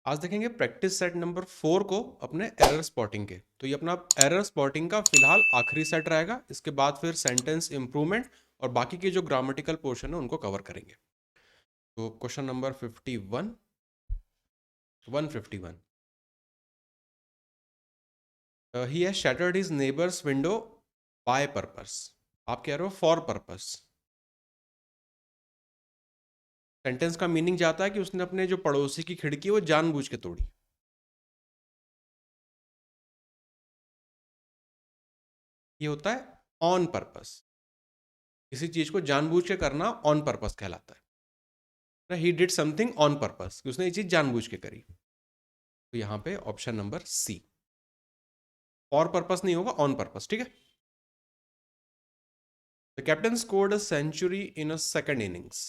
आज देखेंगे practice set number 4 को अपने एरर स्पॉटिंग के। तो ये अपना एरर स्पॉटिंग का फिलहाल आखिरी सेट रहेगा। इसके बाद फिर सेंटेंस इंप्रूवमेंट और बाकी के जो ग्रामेटिकल पोर्शन है उनको कवर करेंगे। तो question number 51 151, he has shattered his neighbours window by purpose. आप कह रहे हो फॉर पर्पस। सेंटेंस का मीनिंग जाता है कि उसने अपने जो पड़ोसी की खिड़की वो जानबूझ के तोड़ी। ये होता है ऑन पर्पस। किसी चीज को जानबूझ के करना ऑन पर्पस कहलाता है। He did something on purpose, उसने ये चीज जानबूझ के करी। तो यहाँ पे option number C, for purpose नहीं होगा, ऑन पर्पस। ठीक है। The captain scored a century in a second innings.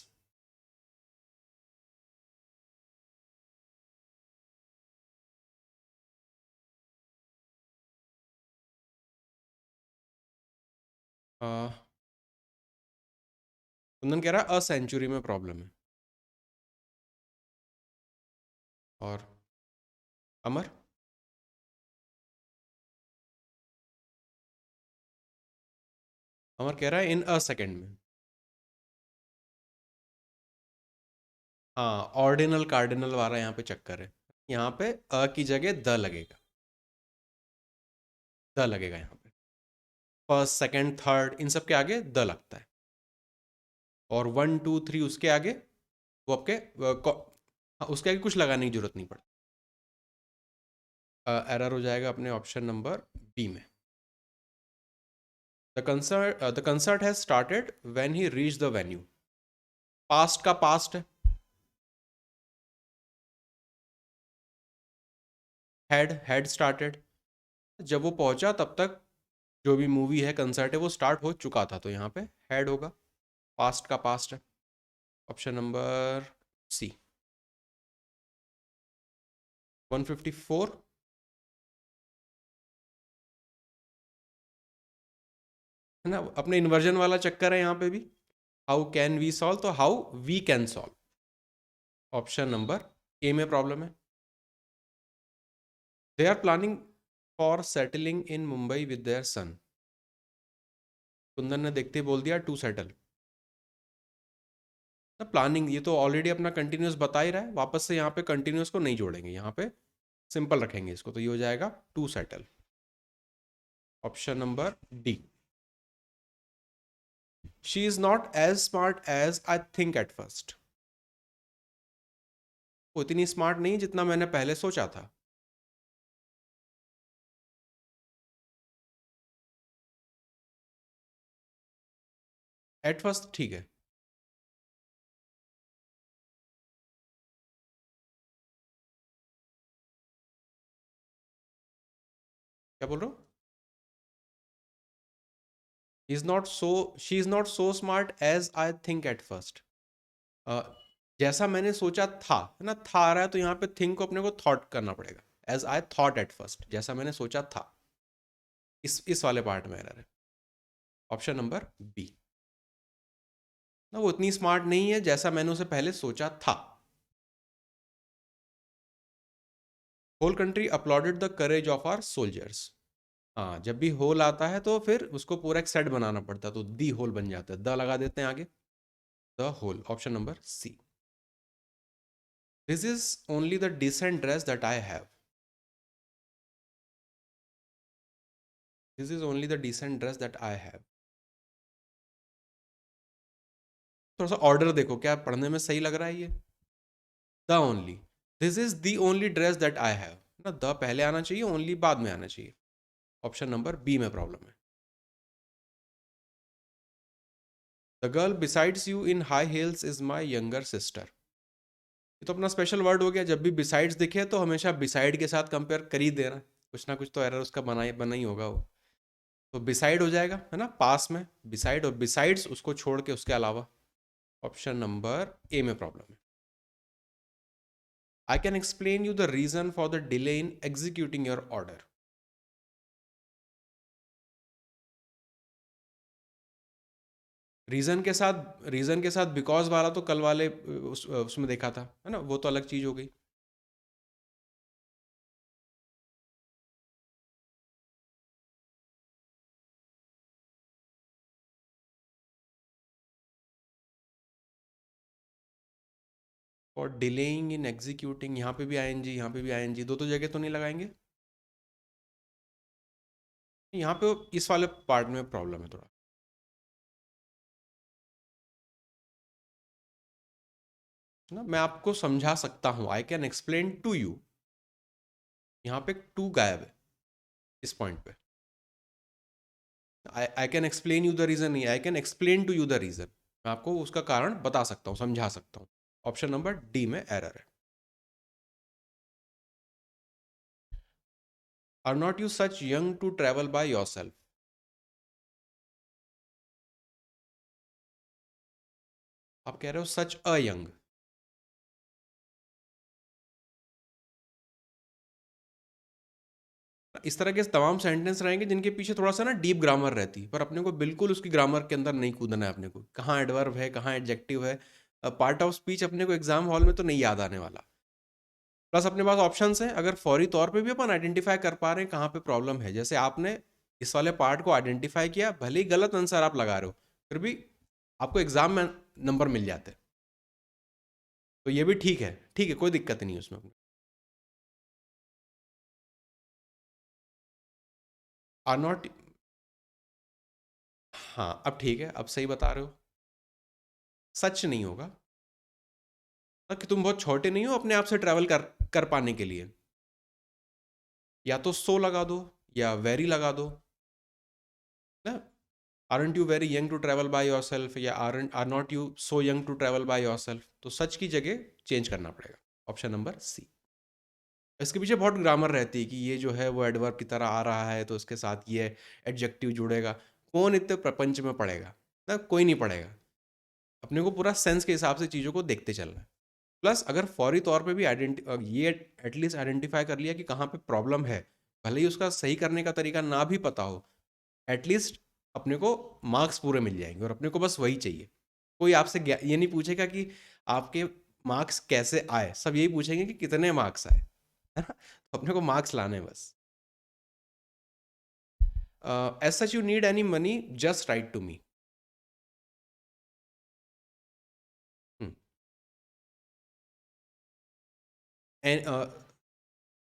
Kundan कह रहा है अ सेंचुरी में प्रॉब्लम है। और अमर, अमर कह रहा है इन अ सेकंड में। हाँ, ऑर्डिनल कार्डिनल वाला यहाँ पे चक्कर है। यहाँ पे अ की जगह द लगेगा। द लगेगा यहाँ पे। फर्स्ट सेकंड थर्ड इन सब के आगे द लगता है। और 1 2 3 उसके आगे वो आपके हाँ, उसके आगे कुछ लगाने की जरूरत नहीं पड़ती। एरर हो जाएगा अपने ऑप्शन नंबर बी में। The concert has started when he reach the venue. Past का पास्ट है। हैड स्टार्टेड, जब वो पहुंचा तब तक जो भी मूवी है कंसर्ट है वो स्टार्ट हो चुका था, तो यहाँ पे हैड होगा। पास्ट का पास्ट है। ऑप्शन नंबर सी। 154, है ना, अपने इन्वर्जन वाला चक्कर है यहाँ पे भी। हाउ कैन वी सॉल्व, तो how we can solve. Option number A में प्रॉब्लम है। They are planning for settling in Mumbai with their son. Kundan ने देखते ही बोल दिया टू सेटल। प्लानिंग ये तो ऑलरेडी अपना कंटिन्यूस बता ही रहा है, वापस से यहाँ पे कंटिन्यूस को नहीं जोड़ेंगे, यहाँ पे सिंपल रखेंगे इसको, तो ये हो जाएगा to settle. Option number D. She is not as smart as I think at first. वो इतनी स्मार्ट नहीं जितना मैंने पहले सोचा था। एट फर्स्ट ठीक है। क्या बोल रहे हो? Is not so, she is not so smart as I think at first. जैसा मैंने सोचा था, है ना, था आ रहा है तो यहाँ पे थिंक को अपने को थॉट करना पड़ेगा। As I thought at first, जैसा मैंने सोचा था। इस वाले पार्ट में एरर है। ऑप्शन नंबर बी ना, वो उतनी स्मार्ट नहीं है जैसा मैंने उसे पहले सोचा था। Whole country applauded the courage of our soldiers. हाँ, जब भी होल आता है तो फिर उसको पूरा एक सेट बनाना पड़ता है, तो दी होल बन जाता है, द लगा देते हैं आगे। The whole, option number C. This is only the decent dress that I have. This is only the decent dress that I have. थोड़ा सा ऑर्डर देखो, क्या पढ़ने में सही लग रहा है ये? The only, this is the only dress that I have ना, द पहले आना चाहिए, ओनली बाद में आना चाहिए। ऑप्शन नंबर बी में प्रॉब्लम है। The girl besides you in high heels is my younger sister. ये तो अपना स्पेशल वर्ड हो गया, जब भी बिसाइड्स दिखे तो हमेशा बिसाइड के साथ कंपेयर कर ही देना, कुछ ना कुछ तो एरर उसका बना ही होगा वो। तो बिसाइड हो जाएगा, है ना, पास में बिसाइड, और बिसाइड्स उसको छोड़ के उसके अलावा। ऑप्शन नंबर ए में प्रॉब्लम है। I can explain you the reason for the delay in executing your order. Reason के साथ बिकॉज वाला तो कल वाले उसमें देखा था, है ना, वो तो अलग चीज हो गई। और डिलेइंग इन एग्जीक्यूटिंग, यहाँ पे भी आईएनजी, यहाँ पे भी आईएनजी, दो तो जगह तो नहीं लगाएंगे। यहाँ पे इस वाले पार्ट में प्रॉब्लम है थोड़ा ना, मैं आपको समझा सकता हूँ, I can explain to you. यहाँ पे टू गायब है इस पॉइंट पे। I can explain you the reason, नहीं, I can explain to you the reason. मैं आपको उसका कारण बता सकता हूँ, समझा सकता हूँ। ऑप्शन नंबर डी में एरर है। Are not you such young to travel by yourself. आप कह रहे हो सच अ यंग। इस तरह के तमाम सेंटेंस रहेंगे जिनके पीछे थोड़ा सा ना डीप ग्रामर रहती है, पर अपने को बिल्कुल उसकी ग्रामर के अंदर नहीं कूदना है। अपने को कहाँ एडवर्ब है, कहाँ एडजेक्टिव है, पार्ट ऑफ स्पीच अपने को एग्जाम हॉल में तो नहीं याद आने वाला। प्लस अपने पास ऑप्शंस हैं, अगर फौरी तौर पे भी अपन आइडेंटिफाई कर पा रहे हैं कहाँ पे प्रॉब्लम है, जैसे आपने इस वाले पार्ट को आइडेंटिफाई किया, भले ही गलत आंसर आप लगा रहे हो, फिर भी आपको एग्जाम में नंबर मिल जाते हैं। तो ये भी ठीक है, ठीक है, कोई दिक्कत नहीं है उसमें। आर नॉट, हाँ अब ठीक है, अब सही बता रहे हो। सच नहीं होगा कि तुम बहुत छोटे नहीं हो अपने आप से ट्रैवल कर कर पाने के लिए। या तो सो लगा दो या वेरी लगा दो ना। Aren't you very young to travel by yourself, या are not you so young to travel by yourself, तो सच की जगह चेंज करना पड़ेगा। Option number C. इसके पीछे बहुत ग्रामर रहती है कि ये जो है वो एडवर्ब की तरह आ रहा है तो इसके साथ ये एडजेक्टिव जुड़ेगा। कौन इतने प्रपंच में पड़ेगा ना, कोई नहीं पड़ेगा। अपने को पूरा सेंस के हिसाब से चीज़ों को देखते चलना है। प्लस अगर फौरी तौर पे भी ये एटलीस्ट आइडेंटिफाई कर लिया कि कहाँ पे प्रॉब्लम है, भले ही उसका सही करने का तरीका ना भी पता हो, एटलीस्ट अपने को मार्क्स पूरे मिल जाएंगे, और अपने को बस वही चाहिए। कोई आपसे ये नहीं पूछेगा कि आपके मार्क्स कैसे आए, सब यही पूछेंगे कि कितने मार्क्स आए, है ना। तो अपने को मार्क्स लाने हैं बस। As such you need any money, just write to me.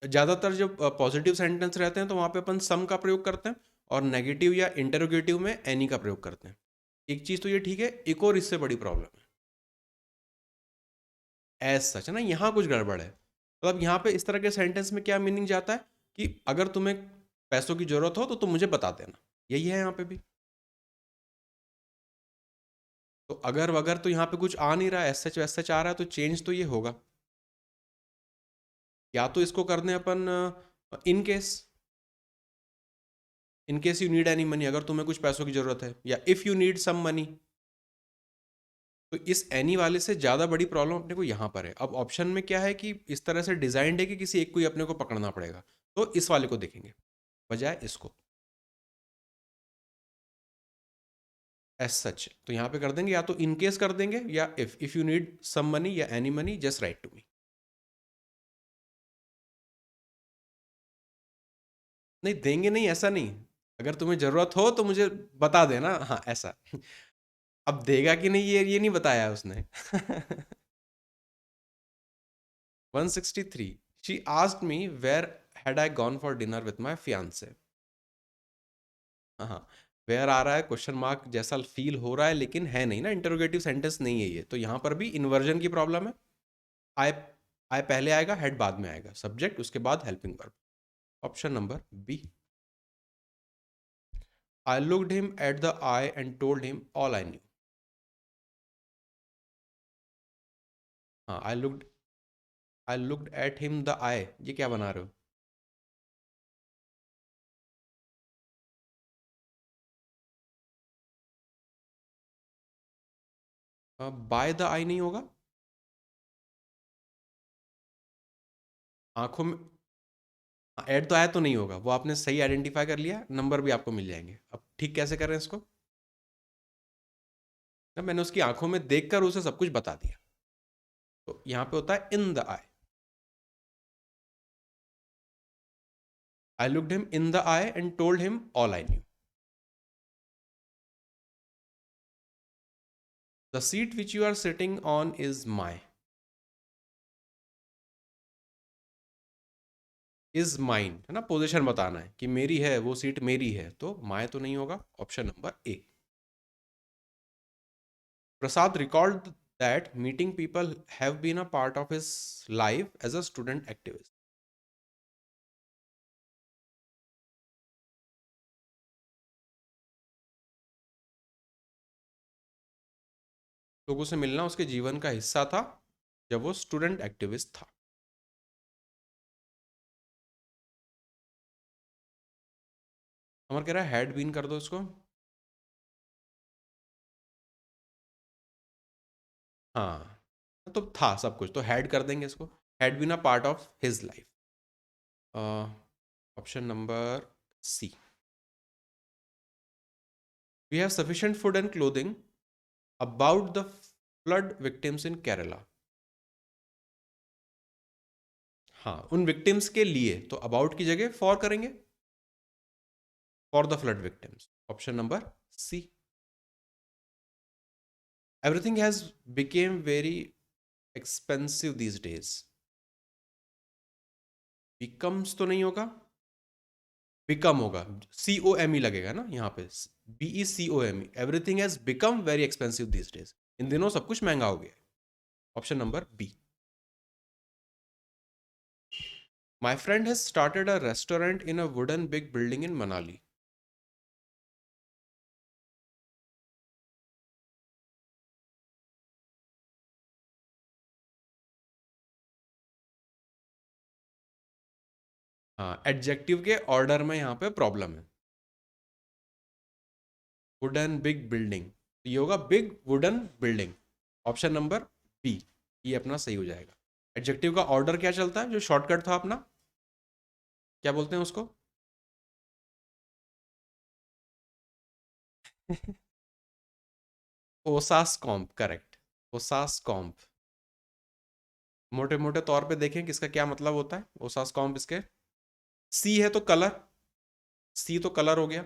ज़्यादातर जो पॉजिटिव सेंटेंस रहते हैं तो वहाँ पे अपन सम का प्रयोग करते हैं, और नेगेटिव या इंटरोगेटिव में एनी का प्रयोग करते हैं। एक चीज़ तो ये ठीक है, एक और इससे बड़ी प्रॉब्लम है, एज सच, है ना, यहाँ कुछ गड़बड़ है। मतलब यहाँ पे इस तरह के सेंटेंस में क्या मीनिंग जाता है कि अगर तुम्हें पैसों की ज़रूरत हो तो तुम मुझे बता देना, यही है यहाँ पे भी। तो अगर वगर तो यहाँ पे कुछ आ नहीं रहा है, एस सच आ रहा है, तो चेंज तो ये होगा। या तो इसको कर दें अपन in case you need any money, अगर तुम्हें कुछ पैसों की जरूरत है, या if you need some money. तो इस एनी वाले से ज़्यादा बड़ी प्रॉब्लम अपने को यहाँ पर है। अब ऑप्शन में क्या है कि इस तरह से डिजाइंड है कि किसी एक को ही अपने को पकड़ना पड़ेगा, तो इस वाले को देखेंगे बजाय इसको। एज सच तो यहाँ पे कर देंगे, या तो इन केस कर देंगे, या if you need some money या any money just write to me. नहीं देंगे नहीं, ऐसा नहीं। अगर तुम्हें जरूरत हो तो मुझे बता देना, हाँ ऐसा। अब देगा कि नहीं ये नहीं बताया उसने। 163, she asked me where had I gone for dinner with my fiancee. हाँ, वेयर आ रहा है क्वेश्चन मार्क जैसा फील हो रहा है, लेकिन है नहीं ना, इंटरोगेटिव सेंटेंस नहीं है ये, तो यहाँ पर भी इन्वर्जन की प्रॉब्लम है। आई आई पहले आएगा, हेड बाद में आएगा, सब्जेक्ट उसके बाद helping verb. Option number B. I looked him at the eye and told him all I knew. हाँ, I looked at him the eye, ये क्या बना रहे हो, बाय द आई नहीं होगा। आंखों में, एट द आई तो नहीं होगा, वो आपने सही आइडेंटिफाई कर लिया, नंबर भी आपको मिल जाएंगे। अब ठीक कैसे करें इसको, ना मैंने उसकी आंखों में देखकर उसे सब कुछ बता दिया, तो यहाँ पे होता है in the eye. I looked him in the eye and told him all I knew. The seat which you are sitting on is my. Is mine, है ना, पोजीशन बताना है कि मेरी है, वो सीट मेरी है, तो माय तो नहीं होगा, option number A. Prasad recalled that meeting people have been a part of his life as a student activist. लोगों से मिलना उसके जीवन का हिस्सा था जब वो स्टूडेंट एक्टिविस्ट था। अमर कह रहा है हैड बीन कर दो इसको। हाँ, तो था सब कुछ, तो हैड कर देंगे इसको, had been a part of his life. Option number C. We have sufficient food and clothing about the flood victims in Kerala. हाँ, उन विक्टिम्स के लिए, तो अबाउट की जगह फॉर करेंगे, for the flood victims, option number C. Everything has became very expensive these days. Becomes तो नहीं होगा, बिकम होगा, सी ओ एम ई लगेगा ना यहाँ पे, B E C O M E. Everything has become very expensive these days, इन दिनों सब कुछ महंगा हो गया है, option number B. My friend has started a restaurant in a wooden big building in Manali. हाँ, एडजेक्टिव के ऑर्डर में यहाँ पे प्रॉब्लम है। वुडन बिग बिल्डिंग, ये होगा big wooden building, option number B, ये अपना सही हो जाएगा। एडजेक्टिव का ऑर्डर क्या चलता है, जो शॉर्टकट था अपना, क्या बोलते हैं उसको? ओसास कॉम्प, करेक्ट, ओसास कॉम्प। मोटे मोटे तौर पे देखें किसका क्या मतलब होता है ओसास कॉम्प इसके। सी है तो कलर, सी तो कलर हो गया।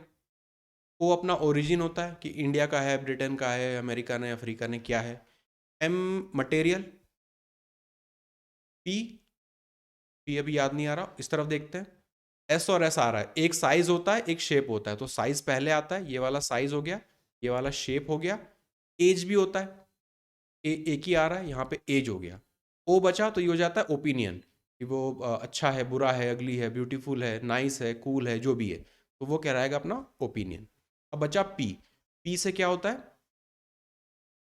ओ अपना ओरिजिन होता है कि इंडिया का है, ब्रिटेन का है, अमेरिका ने, अफ्रीका ने, क्या है। M material. पी, पी अभी याद नहीं आ रहा, इस तरफ देखते हैं। एस और एस आ रहा है, एक साइज होता है एक शेप होता है, तो साइज पहले आता है, ये वाला साइज हो गया, ये वाला शेप हो गया। एज भी होता है, एक ही आ रहा है, यहाँ पे एज हो गया। ओ बचा तो ये हो जाता है ओपिनियन, कि वो अच्छा है, बुरा है, अगली है, ब्यूटीफुल है, नाइस है, कूल है, जो भी है, तो वो कह रहेगा अपना ओपिनियन। अब बचा पी। पी से क्या होता है?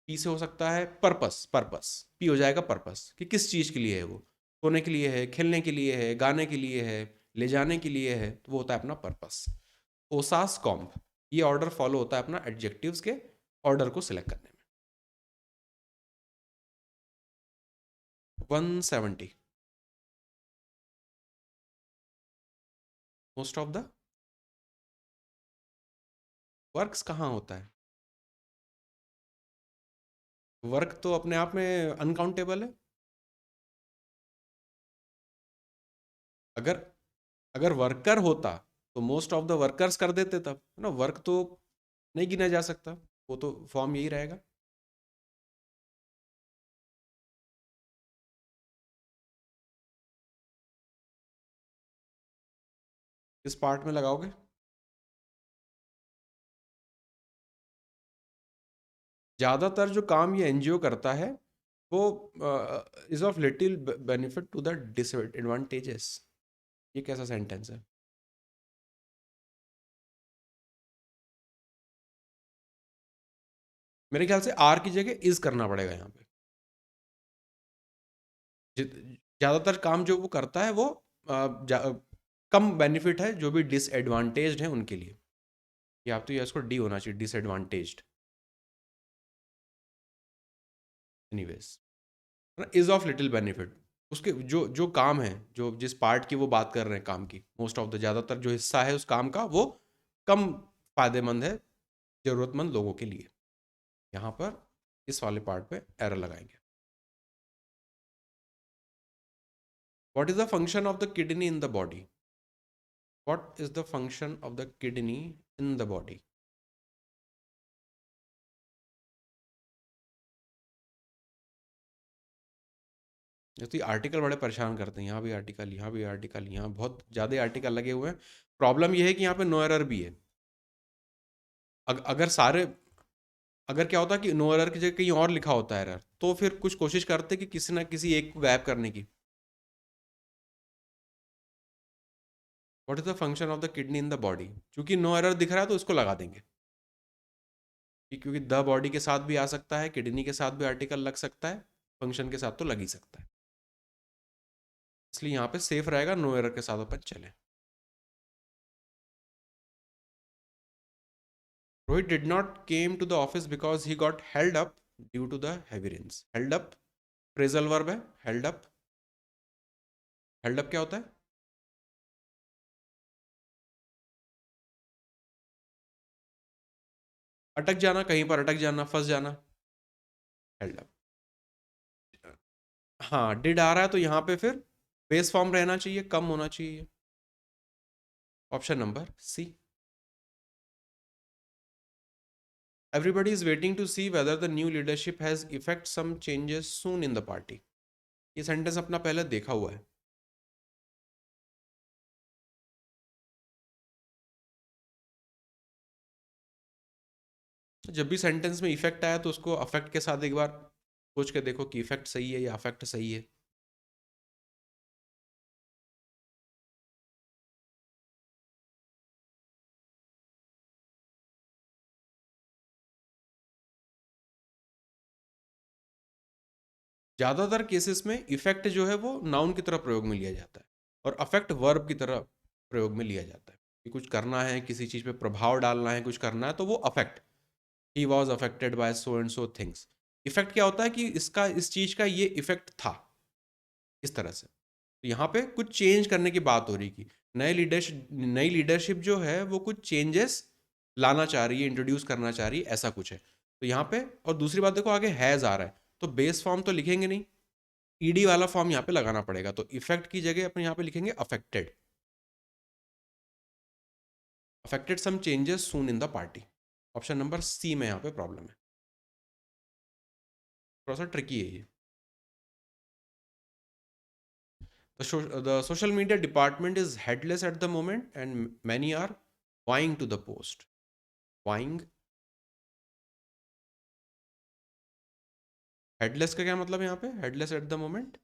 पी से हो सकता है पर्पस, पर्पस, पी हो जाएगा पर्पस, कि किस चीज़ के लिए है वो, सोने के लिए है, खेलने के लिए है, गाने के लिए है, ले जाने के लिए है, तो वो होता है अपना पर्पस। ओसास कॉम्प, ये ऑर्डर फॉलो होता है अपना एडजेक्टिव्स के ऑर्डर को सिलेक्ट करने में। 170। मोस्ट ऑफ द वर्क्स कहाँ होता है? वर्क तो अपने आप में अनकाउंटेबल है। अगर अगर वर्कर होता तो मोस्ट ऑफ द वर्कर्स कर देते, तब है ना, वर्क तो नहीं गिना जा सकता, वो तो फॉर्म यही रहेगा। किस पार्ट में लगाओगे? ज़्यादातर जो काम ये एनजीओ करता है वो is of little benefit to the disadvantages. ये कैसा सेंटेंस है? मेरे ख्याल से आर की जगह इज करना पड़ेगा यहाँ पे। ज़्यादातर काम जो वो करता है वो कम बेनिफिट है जो भी डिसएडवांटेज्ड है उनके लिए। या तो ये इसको डी होना चाहिए, disadvantaged. Anyways, is of little benefit, उसके जो जो काम है, जो जिस पार्ट की वो बात कर रहे हैं काम की, मोस्ट ऑफ द, ज़्यादातर जो हिस्सा है उस काम का वो कम फायदेमंद है ज़रूरतमंद लोगों के लिए। यहाँ पर इस वाले पार्ट पे एरर लगाएंगे। What is the function of the kidney in the body? What is the function of the kidney in the body? तो ये आर्टिकल बड़े परेशान करते हैं, यहाँ भी आर्टिकल, यहाँ भी आर्टिकल, यहाँ बहुत ज़्यादा आर्टिकल लगे हुए हैं। प्रॉब्लम ये है कि यहाँ पे नो एरर भी है। अगर सारे, अगर क्या होता कि नो एरर की जगह कहीं और लिखा होता है एरर, तो फिर कुछ कोशिश करते कि किसी ना किसी एक को गायब करने की। What is the function of the kidney in the body? क्योंकि नो एरर दिख रहा है तो इसको लगा देंगे क्योंकि द बॉडी के साथ भी आ सकता है, किडनी के साथ भी आर्टिकल लग सकता है, फंक्शन के साथ तो लग ही सकता है, इसलिए यहाँ पे सेफ रहेगा नो एरर के साथ अपन चले। Rohit did not came to the office because he got held up due to the heavy rains. Held up phrasal verb है। हेल्ड अप, हेल्ड अप क्या होता है? अटक जाना, कहीं पर अटक जाना, फंस जाना, हेल्ड अप। हाँ, डिड आ रहा है तो यहाँ पे फिर बेस फॉर्म रहना चाहिए, कम होना चाहिए। Option number C. Everybody is waiting to see whether the new leadership has effect some changes soon in the party. ये सेंटेंस अपना पहले देखा हुआ है। जब भी सेंटेंस में इफेक्ट आया तो उसको अफेक्ट के साथ एक बार सोच के देखो कि इफेक्ट सही है या अफेक्ट सही है। ज़्यादातर केसेस में इफेक्ट जो है वो नाउन की तरह प्रयोग में लिया जाता है और अफेक्ट वर्ब की तरह प्रयोग में लिया जाता है कि कुछ करना है, किसी चीज़ पे प्रभाव डालना है, कुछ करना है, तो वो affect, he was affected by so and so things. Effect क्या होता है कि इसका, इस चीज़ का ये इफेक्ट था, इस तरह से। तो यहाँ पे कुछ चेंज करने की बात हो रही कि नई लीडरशिप जो है वो कुछ चेंजेस लाना चाह रही है, इंट्रोड्यूस करना चाह रही है, ऐसा कुछ है। तो यहाँ पे, और दूसरी बात देखो आगे हैज़ आ रहा है, तो बेस फॉर्म तो लिखेंगे नहीं, ईडी वाला फॉर्म यहाँ पे लगाना पड़ेगा, तो इफेक्ट की जगह अपन यहाँ पे लिखेंगे affected. Affected some changes soon in the party. Option number C में यहाँ पे प्रॉब्लम है, थोड़ा सा ट्रिकी है ये। The social media department is headless at the moment and many are vying to the post. Vying, headless का क्या मतलब है यहाँ पे? Headless at the moment?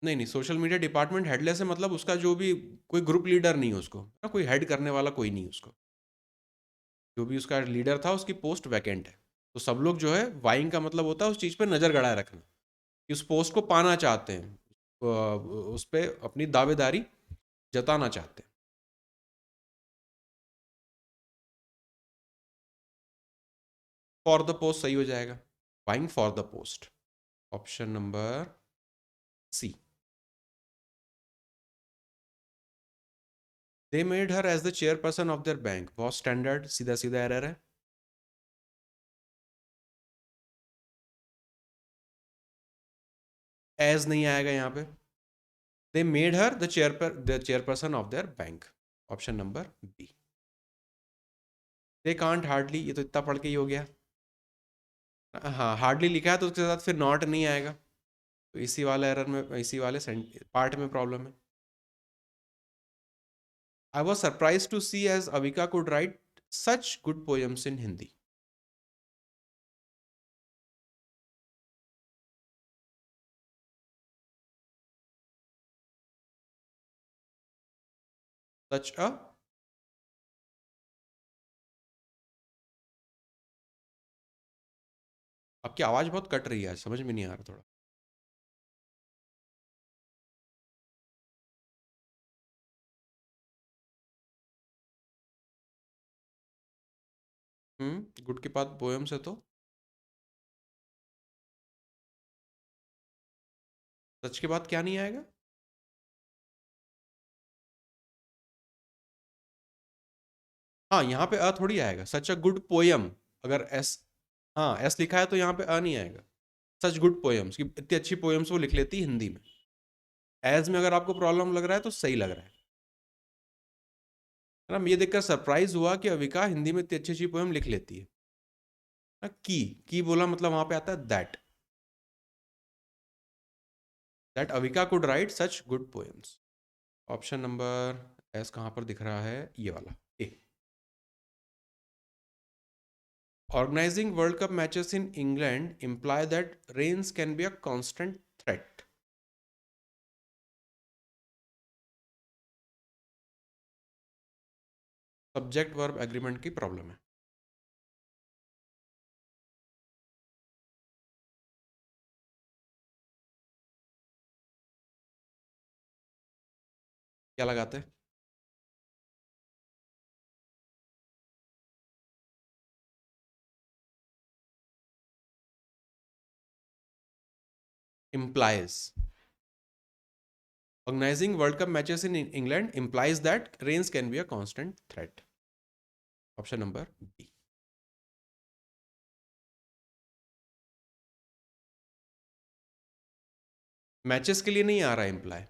नहीं नहीं, सोशल मीडिया डिपार्टमेंट हेडलेस है मतलब उसका जो भी, कोई ग्रुप लीडर नहीं है उसको ना, कोई हेड करने वाला कोई नहीं है उसको, जो भी उसका लीडर था उसकी पोस्ट वैकेंट है। तो सब लोग जो है, वाइंग का मतलब होता है उस चीज़ पे नज़र गड़ाए रखना कि उस पोस्ट को पाना चाहते हैं, उस पर अपनी दावेदारी जताना चाहते हैं। फॉर द पोस्ट सही हो जाएगा, vying for the post. Option number C. They made her as the chairperson of their bank. बहुत स्टैंडर्ड सीधा सीधा एरर है। एज नहीं आएगा यहाँ पे। They made her the chairperson of their bank. Option number B. They can't hardly, ये तो इतना पढ़ के ही हो गया। हाँ, हार्डली लिखा है तो उसके साथ फिर नॉट नहीं आएगा, तो इसी वाले एरर में, इसी वाले पार्ट में प्रॉब्लम है। I was surprise to see as Avika could write such good poems in Hindi. Such a, आपकी आवाज़ बहुत कट रही है, समझ में नहीं आ रहा थोड़ा। गुड के बाद पोएम्स है तो सच के बाद क्या नहीं आएगा? हाँ, यहाँ पे अ थोड़ी आएगा, सच अ गुड पोयम। अगर एस, हाँ एस लिखा है तो यहाँ पे अ नहीं आएगा। सच गुड पोयम्स की इतनी अच्छी पोयम्स वो लिख लेती है हिंदी में। एज में अगर आपको प्रॉब्लम लग रहा है तो सही लग रहा है ना। ये देखकर सरप्राइज हुआ कि अविका हिंदी में इतनी अच्छी अच्छी पोयम लिख लेती है। की बोला मतलब वहां पे आता है that Avika could write such good poems. Option number S कहाँ पर दिख रहा है, ये वाला A. Organizing world cup matches in England imply that rains can be a constant threat. Subject verb agreement की प्रॉब्लम है। क्या लगाते हैं? implies organizing world cup matches in England implies that rains can be a constant threat. Option number B. Matches के लिए नहीं आ रहा है इम्प्लाई।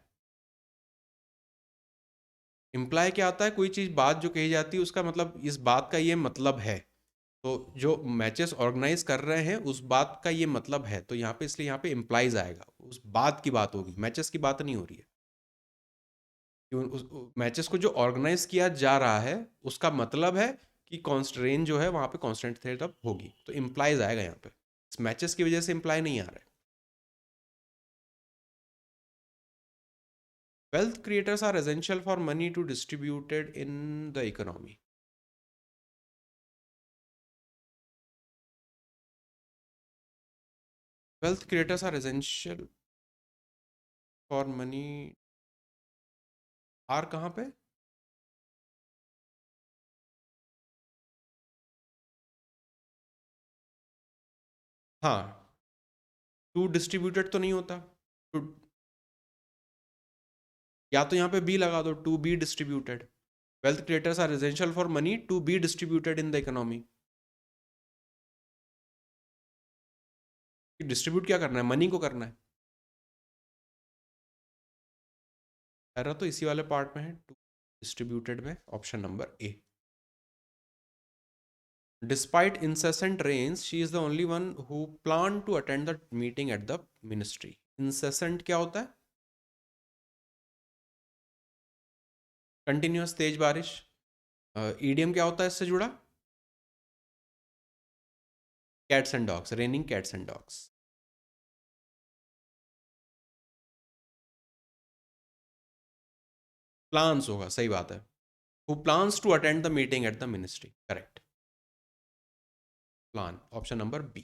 इम्प्लाई क्या आता है, कोई चीज बात जो कही जाती है उसका मतलब, इस बात का ये मतलब है। तो जो मैचेस ऑर्गेनाइज कर रहे हैं उस बात का ये मतलब है, तो यहाँ पे इसलिए यहाँ पे इम्प्लाइज आएगा, उस बात की बात होगी, मैचेस की बात नहीं हो रही है। मैचेस को जो ऑर्गेनाइज किया जा रहा है उसका मतलब है कि कॉन्स्ट्रेन जो है वहां पे कांस्टेंट थ्रेट अब होगी, तो इम्प्लाइज आएगा यहाँ पे। इस मैचेस की वजह से इम्प्लाई नहीं आ रहा है। Wealth creators are essential for money to distributed in the economy. Wealth creators are essential for money। Are कहाँ पे? हाँ, टू डिस्ट्रीब्यूटेड तो नहीं होता। to, या तो यहाँ पे बी लगा दो, to be distributed. Wealth creators are essential for money to be distributed in the economy. Distribute क्या करना है, मनी को करना है। एरर तो इसी वाले पार्ट में है, टू डिस्ट्रीब्यूटेड में, option number A. Despite incessant rains, she is the only one who planned to attend the meeting at the ministry. Incessant क्या होता है? कंटिन्यूअस तेज बारिश। ईडियम क्या होता है इससे जुड़ा? Cats and dogs, raining cats and dogs. Plans होगा, सही बात है। Who plans to attend the meeting at the ministry, correct. Plan, option number B.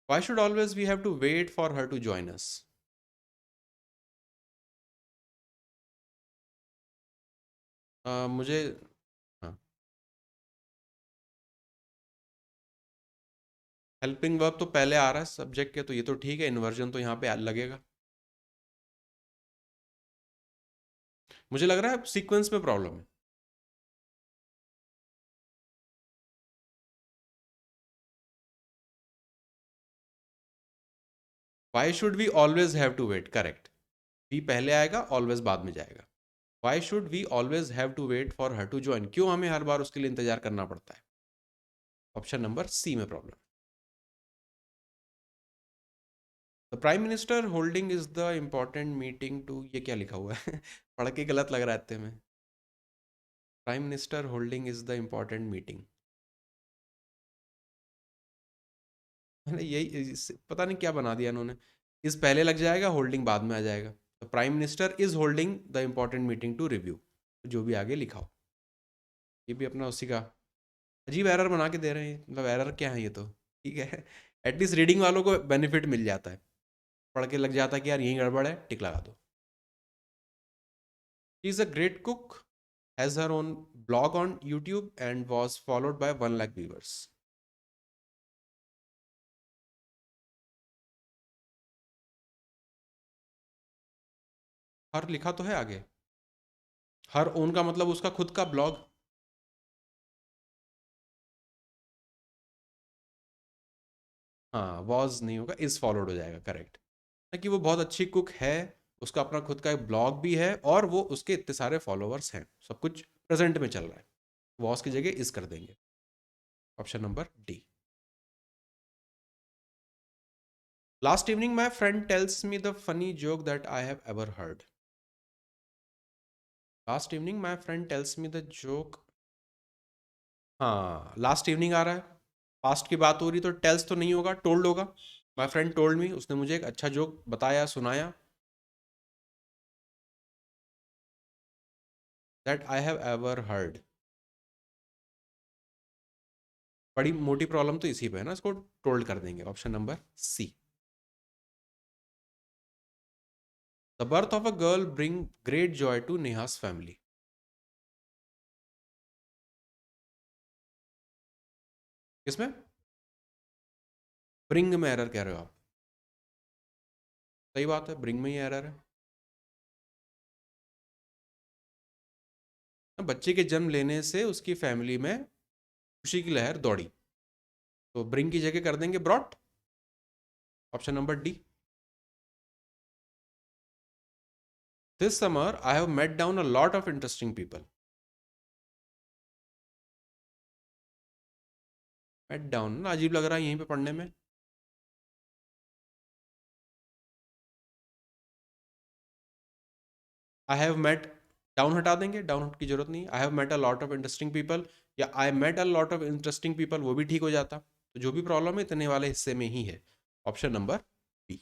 Why should always we have to wait for her to join us? मुझे, हाँ, helping verb तो पहले आ रहा है सब्जेक्ट के, तो ये तो ठीक है, इन्वर्जन तो यहाँ पे लगेगा। मुझे लग रहा है सीक्वेंस में प्रॉब्लम है। Why should we always have to wait, correct. We पहले आएगा, ऑलवेज बाद में जाएगा। Why should we always have to wait for her to join, क्यों हमें हर बार उसके लिए इंतजार करना पड़ता है। ऑप्शन नंबर सी में problem. The prime minister holding is the important meeting to, ये क्या लिखा हुआ है पढ़ के गलत लग रहा है इतने में। Prime minister holding is the important meeting, मैंने यही पता नहीं क्या बना दिया इन्होंने। इस पहले लग जाएगा, होल्डिंग बाद में आ जाएगा। तो prime minister is holding the important meeting to review, जो भी आगे लिखा हो। ये भी अपना उसी का अजीब एरर बना के दे रहे हैं, मतलब एरर क्या है ये तो, ठीक है। एटलीस्ट रीडिंग वालों को बेनिफिट मिल जाता है, पढ़ के लग जाता है कि यार यही गड़बड़ है, टिक लगा दो। She is a great cook, has her own blog on YouTube and was followed by 1 lakh viewers. Her लिखा तो है आगे। हर ओन का मतलब उसका खुद का ब्लॉग। हाँ, वॉज नहीं होगा, इज फॉलोड हो जाएगा, करेक्ट। कि वो बहुत अच्छी कुक है, उसका अपना खुद का एक ब्लॉग भी है, और वो उसके इतने सारे फॉलोअर्स हैं, सब कुछ प्रेजेंट में चल रहा है, वॉज की जगह इज कर देंगे। Option number D. Last evening my friend tells me the funny joke that I have ever heard. Last evening my friend tells me the joke. हाँ, लास्ट इवनिंग आ रहा है, पास्ट की बात हो रही, तो टेल्स तो नहीं होगा, टोल्ड होगा। माई फ्रेंड टोल्ड मी, उसने मुझे एक अच्छा जोक बताया, सुनाया, that I have ever heard. बड़ी मोटी प्रॉब्लम तो इसी पे है ना, इसको टोल्ड कर देंगे, option number C. The birth of a girl bring great joy to Neha's family. किसमें? ब्रिंग में एरर कह रहे हो आप? सही बात है, ब्रिंग में ही एरर है। बच्चे के जन्म लेने से उसकी फैमिली में खुशी की लहर दौड़ी, तो ब्रिंग की जगह कर देंगे brought, option number D. This summer I have met down a lot of interesting people. Met down ना अजीब लग रहा है यहीं पे पढ़ने में। आई हैव मेट, डाउन हटा देंगे, डाउन की जरूरत नहीं। I have met a lot of interesting people या I met a lot of interesting people, वो भी ठीक हो जाता। तो जो भी प्रॉब्लम है इतने वाले हिस्से में ही है, option number B.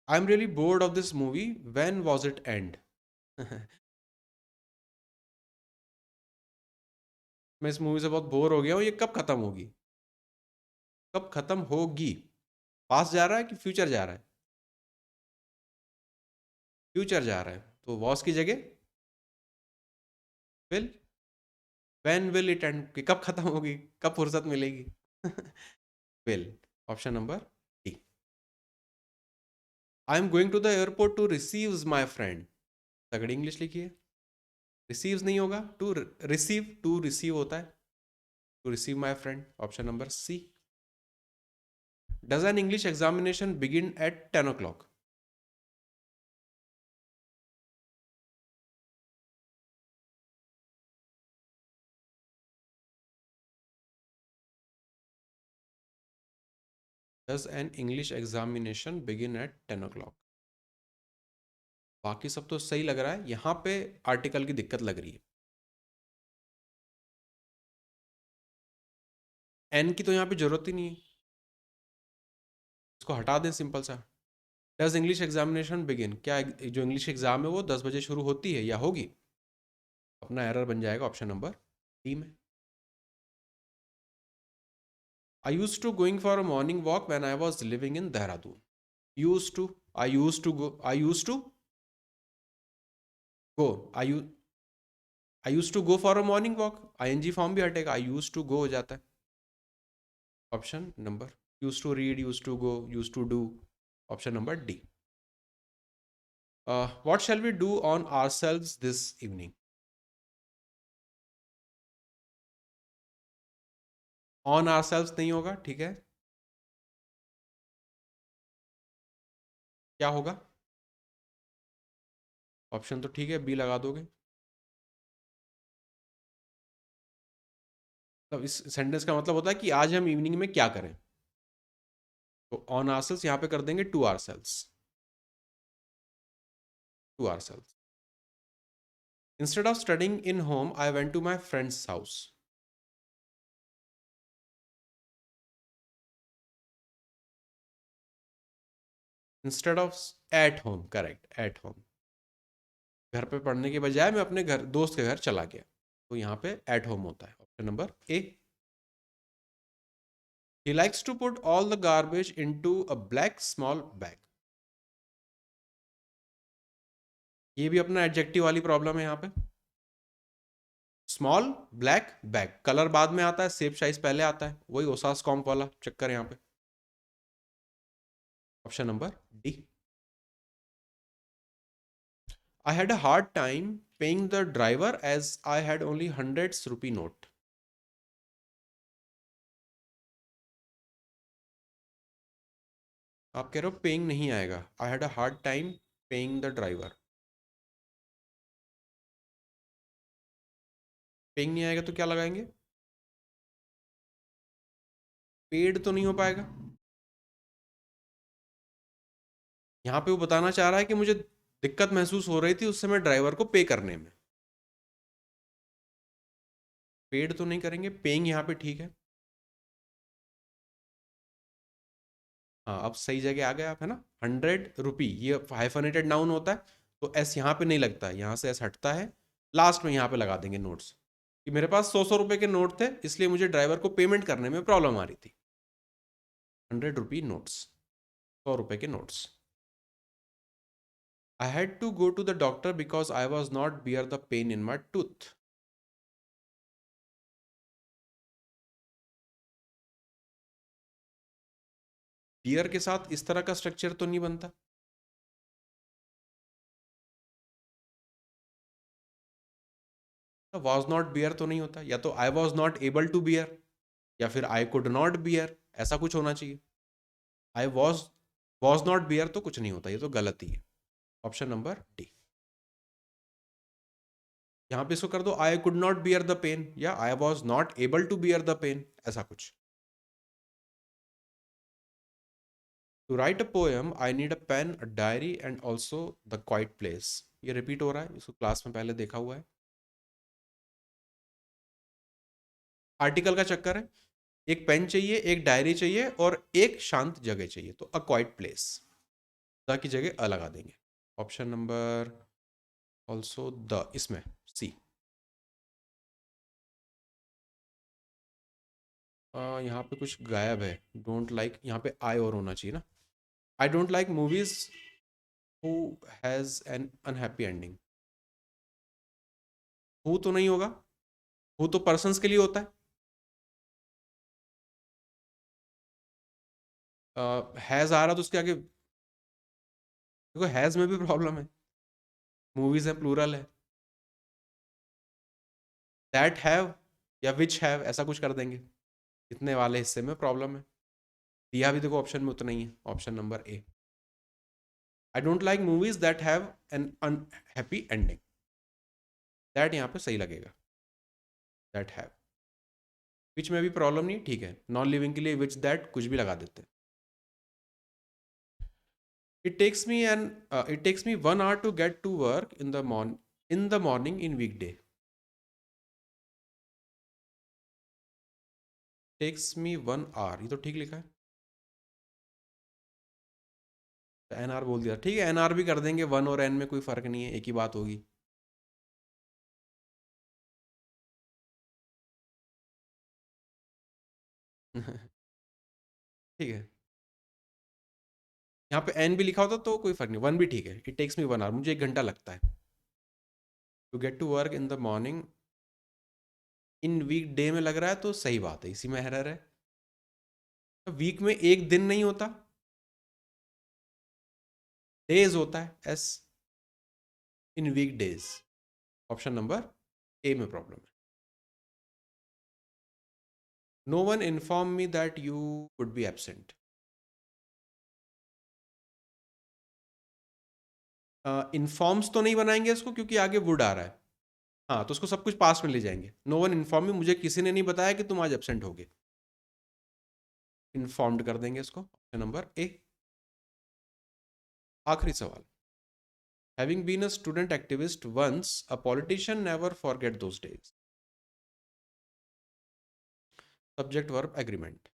I am really bored of this movie, when was it end. मैं इस मूवी से बहुत बोर हो गया हूँ, ये कब खत्म होगी, कब खत्म होगी? पास जा रहा है कि फ्यूचर जा रहा है? फ्यूचर जा रहा है, तो वॉस की जगह will. When will it end, कि कब खत्म होगी, कब फुर्सत मिलेगी? Will, option number D. I am going to the airport to receive my friend. तगड़ी इंग्लिश लिखी है। रिसीव्स नहीं होगा, टू रिसीव, टू रिसीव होता है, to receive my friend, option number C. Does an English examination begin at 10 o'clock? Does an English examination begin at 10 o'clock? बाकी सब तो सही लग रहा है, यहाँ पे आर्टिकल की दिक्कत लग रही है। एन की तो यहाँ पे जरूरत ही नहीं है, इसको हटा दें सिंपल सा। डज इंग्लिश एग्जामिनेशन बिगिन, क्या जो इंग्लिश एग्जाम है वो 10 बजे शुरू होती है या होगी? अपना एरर बन जाएगा ऑप्शन नंबर डी में। I use to going for a morning walk when I was living in Dehradun. Use to, I use to go, I use to go, I use to go for a morning walk, ING form भी हटेगा, I use to go हो जाता है, option number. Use to read, use to go, use to do, option number D. What shall we do on ourselves this evening? On ourselves नहीं होगा, ठीक है, क्या होगा? ऑप्शन तो ठीक है, बी लगा दोगे? तो इस सेंटेंस का मतलब होता है कि आज हम इवनिंग में क्या करें, तो ऑन आवरसेल्व्स यहाँ पे कर देंगे to ourselves, to ourselves. Instead of studying in home I went to my friend's house. Instead of at home, correct, at home. घर पे पढ़ने के बजाय मैं अपने घर, दोस्त के घर चला गया, तो यहाँ पे एट होम होता है, option number A. He likes to put all the garbage into a black small bag. ये भी अपना एडजेक्टिव वाली प्रॉब्लम है यहाँ पे। स्मॉल ब्लैक बैग, कलर बाद में आता है, शेप साइज पहले आता है, वही ओसास कॉम्प वाला चक्कर यहाँ पे, option number D. I had a hard time paying the driver as I had only hundreds rupee note. आप कह रहे हो पेइंग नहीं आएगा, I had a hard time paying the driver. Paying नहीं आएगा तो क्या लगाएंगे? पेड तो नहीं हो पाएगा। यहाँ पे वो बताना चाह रहा है कि मुझे दिक्कत महसूस हो रही थी उस समय ड्राइवर को पे करने में। पेड तो नहीं करेंगे, पेइंग यहाँ पे ठीक है। हाँ, अब सही जगह आ गए आप, है ना। 100 रुपी, ये हाइफनेटेड नाउन होता है, तो एस यहाँ पे नहीं लगता है, यहाँ से एस हटता है, लास्ट में यहाँ पे लगा देंगे नोट्स, कि मेरे पास 100 100 रुपए के नोट थे, इसलिए मुझे ड्राइवर को पेमेंट करने में प्रॉब्लम आ रही थी। 100 रुपी नोट्स, 100 रुपए के notes. I had to go to the doctor because I was not bear the pain in my tooth. Bear के साथ इस तरह का स्ट्रक्चर तो नहीं बनता। वॉज नॉट बियर तो नहीं होता, या तो I was not able to bear, या फिर आई कुड नॉट बियर, ऐसा कुछ होना चाहिए। आई वॉज नॉट बियर तो कुछ नहीं होता, ये तो गलत ही है। Option number D. यहां पे इसको कर दो, I could not bear the pain, या I was not able to bear the pain, ऐसा कुछ। To write a poem I need a pen, a diary and also the quite place. ये repeat हो रहा है, इसको क्लास में पहले देखा हुआ है। आर्टिकल का चक्कर है, एक पेन चाहिए, एक डायरी चाहिए, और एक शांत जगह चाहिए, तो अ क्वाइट प्लेस, द की जगह अ लगा देंगे। ऑप्शन नंबर ऑल्सो द, इसमें सी। यहाँ पे कुछ गायब है, डोंट लाइक, यहाँ पे आई और होना चाहिए ना। I don't like movies who has an unhappy ending. Who तो नहीं होगा, हु तो पर्सन्स के लिए होता है। हैज आ रहा तो उसके आगे देखो, हैज में भी प्रॉब्लम है, मूवीज है प्लूरल है। दैट हैव या विच हैव, ऐसा कुछ कर देंगे, इतने वाले हिस्से में प्रॉब्लम है। दिया भी देखो ऑप्शन में उतना ही है, option number A. I don't like movies that have an unhappy ending, that यहाँ पे सही लगेगा, दैट हैव। विच में भी प्रॉब्लम नहीं, ठीक है, नॉन लिविंग के लिए विच दैट कुछ भी लगा देते हैं। It takes me 1 hour to get to work in the morning in weekday. Takes me 1 hour, ये तो ठीक लिखा है। एन आर बोल दिया, ठीक है, एन आर भी कर देंगे, वन और एन में कोई फर्क नहीं है, एक ही बात होगी। ठीक है, यहाँ पे एन भी लिखा होता तो कोई फर्क नहीं, वन भी ठीक है। इट टेक्स मी 1 hour, मुझे 1 घंटा लगता है to get to work in the morning in week day में, लग रहा है तो सही बात है, इसी में एरर है। वीक में एक दिन नहीं होता, डेज होता है, S, in week days. Option number A में प्रॉब्लम है। No one inform me that you would be absent. Informs तो नहीं बनाएंगे इसको, क्योंकि आगे वुड आ रहा है। हाँ, तो उसको सब कुछ पास में ले जाएंगे। नो वन इन्फॉर्म मी, मुझे किसी ने नहीं बताया कि तुम आज एबसेंट होगे, इन्फॉर्म्ड कर देंगे इसको, ऑप्शन नंबर ए। आखिरी सवाल। Having been a student activist once, a politician never forget those days. Subject verb agreement.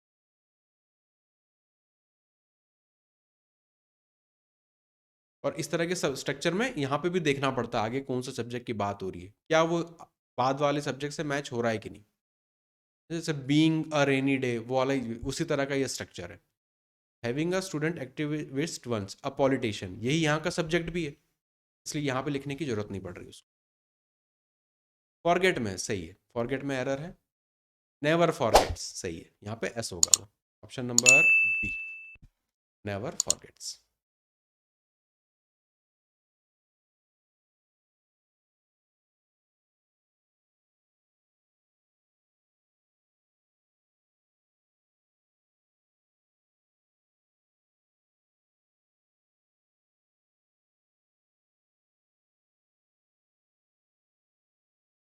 और इस तरह के स्ट्रक्चर में यहाँ पे भी देखना पड़ता है आगे कौन सा सब्जेक्ट की बात हो रही है, क्या वो बाद वाले सब्जेक्ट से मैच हो रहा है कि नहीं। जैसे बीइंग अ रेनी डे, वो वाला उसी तरह का ये स्ट्रक्चर है। Having a student activist once, a politician, यही यहाँ का सब्जेक्ट भी है, इसलिए यहाँ पे लिखने की जरूरत नहीं पड़ रही उसको। फॉरगेट में सही है, फॉरगेट में एरर है। नेवर फॉरगेट्स सही है, यहाँ पे एस होगा वो, option number B, never forgets.